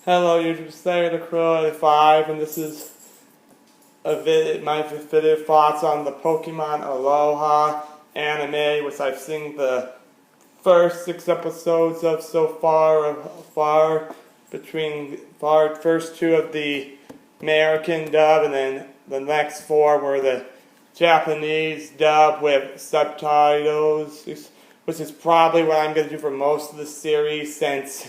Hello, YouTube, Slayer the Crow 5, and this is my video thoughts on the Pokemon Aloha anime, which I've seen the first 6 episodes of so far, between first 2 of the American dub, and then the next 4 were the Japanese dub with subtitles, which is probably what I'm going to do for most of the series, since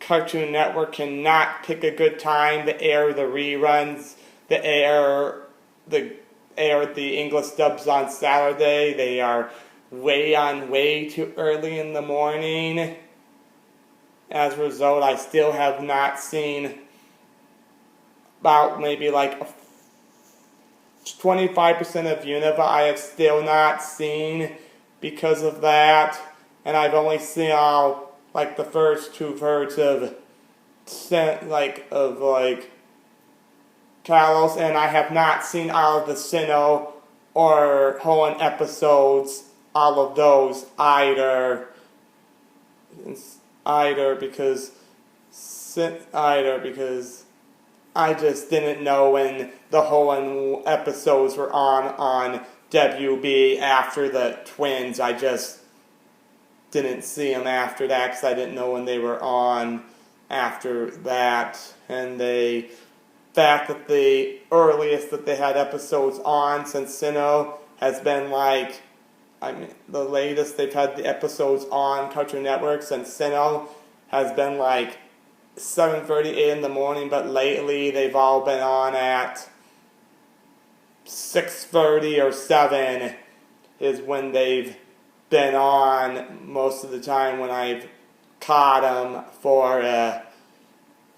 Cartoon Network cannot pick a good time to air the reruns, to air the English dubs on Saturday. They are way too early in the morning. As a result, I still have not seen about maybe like 25% of Unova I have still not seen because of that, and I've only seen like the first 2/3 of Kalos, and I have not seen all of the Sinnoh or Hoenn episodes, all of those either because I just didn't know when the Hoenn episodes were on WB after the Twins. I just didn't see them after that because I didn't know when they were on after that. And the fact that the earliest that they had episodes on since Sinnoh has been the latest they've had the episodes on Cartoon Network since Sinnoh has been 7:38 in the morning, but lately they've all been on at 6:30 or 7 is when they've been on most of the time when I've caught them for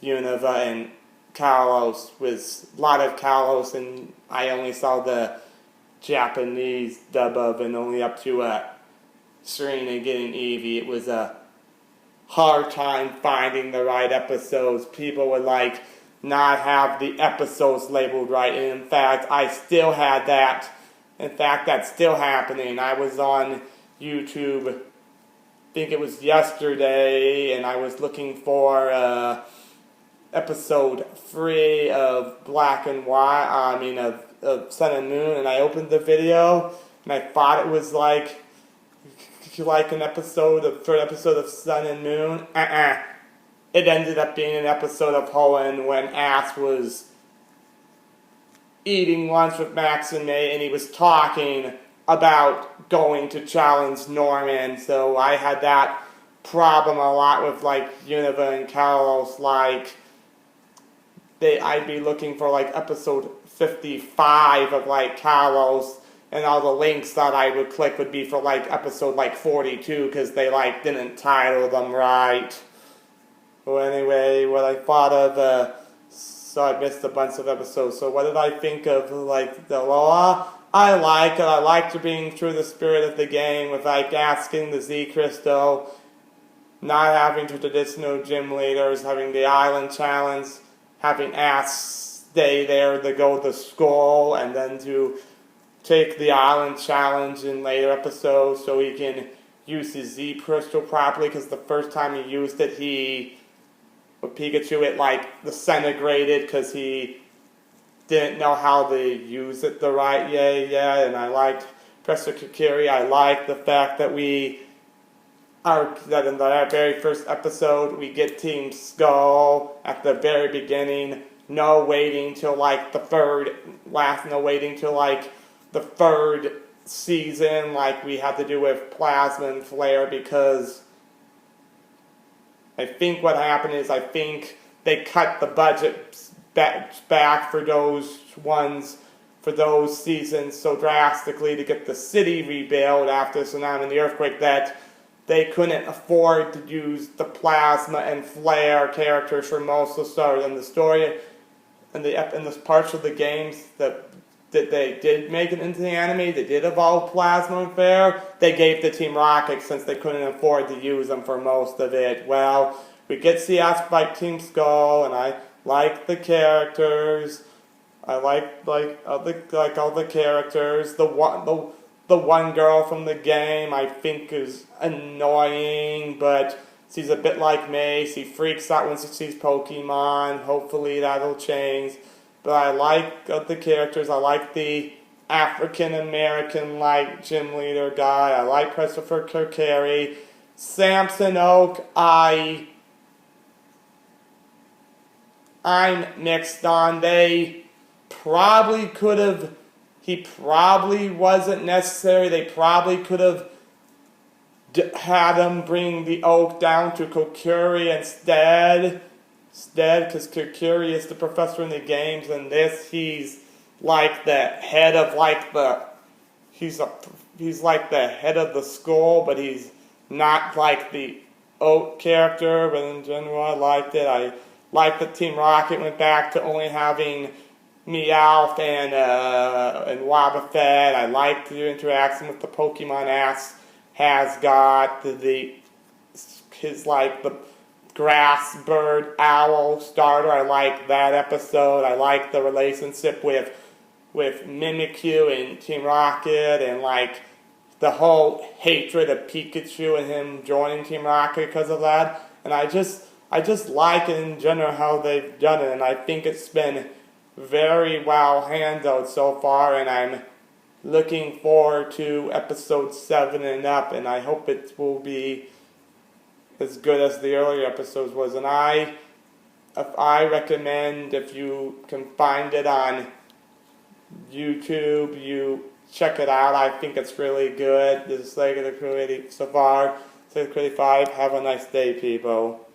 Unova and Kalos. With a lot of Kalos, and I only saw the Japanese dub of, and only up to Serena getting Eevee. It was a hard time finding the right episodes. People would not have the episodes labeled right, and in fact I still had that. In fact, that's still happening. I was on YouTube, I think it was yesterday, and I was looking for episode 3 of Black and White, of Sun and Moon, and I opened the video, and I thought it was an third episode of Sun and Moon. It ended up being an episode of Hoenn when Ash was eating lunch with Max and May, and he was talking about going to challenge Norman. So I had that problem a lot with Unova and Kalos. I'd be looking for episode 55 of Kalos, and all the links that I would click would be for episode 42 because they didn't title them right. Well, anyway, what I thought of so I missed a bunch of episodes. So what did I think of the Aloha? I like it. I liked being through the spirit of the game with asking the Z Crystal, not having traditional gym leaders, having the island challenge, having Ash stay there to go to school, and then to take the island challenge in later episodes so he can use his Z Crystal properly, because the first time he used it, with Pikachu, it disintegrated because he didn't know how to use it the right way yet. And I liked Professor Kikiri. I liked the fact that that in the very first episode we get Team Skull at the very beginning. No waiting till the third season like we had to do with Plasma and Flare, because I think what happened is they cut the budget back for those seasons so drastically to get the city rebuilt after the tsunami and the earthquake that they couldn't afford to use the Plasma and Flare characters for most of the story and the parts of the games that they did make it into the anime. They did evolve Plasma and Flare. They gave the Team Rocket since they couldn't afford to use them for most of it. Well, we get to see us fight Team Skull, and I like the characters. I like all the characters. The one girl from the game I think is annoying, but She's a bit like me. She freaks out when she sees Pokemon. Hopefully that'll change. But I like the characters. I like the African American like gym leader guy. I like Christopher Kirkary. Samson Oak, I'm mixed on. They probably could have. He probably wasn't necessary. They probably could have had him bring the Oak down to Kokiri instead, because Kokiri is the professor in the games, and this he's like the head of like the he's like the head of the school, but he's not like the Oak character. But in general, I liked it. I liked that Team Rocket went back to only having Meowth and Wobbuffet. I liked the interaction with the Pokemon has got his like the grass bird owl starter. I like that episode. I like the relationship with Mimikyu and Team Rocket, and like the whole hatred of Pikachu and him joining Team Rocket because of that. And I just like it in general how they've done it, and I think it's been very well handled so far, and I'm looking forward to episode 7 and up, and I hope it will be as good as the earlier episodes was. And I recommend, if you can find it on YouTube, you check it out. I think it's really good. This is Lego the Creative so far. Say Creative 5. Have a nice day, people.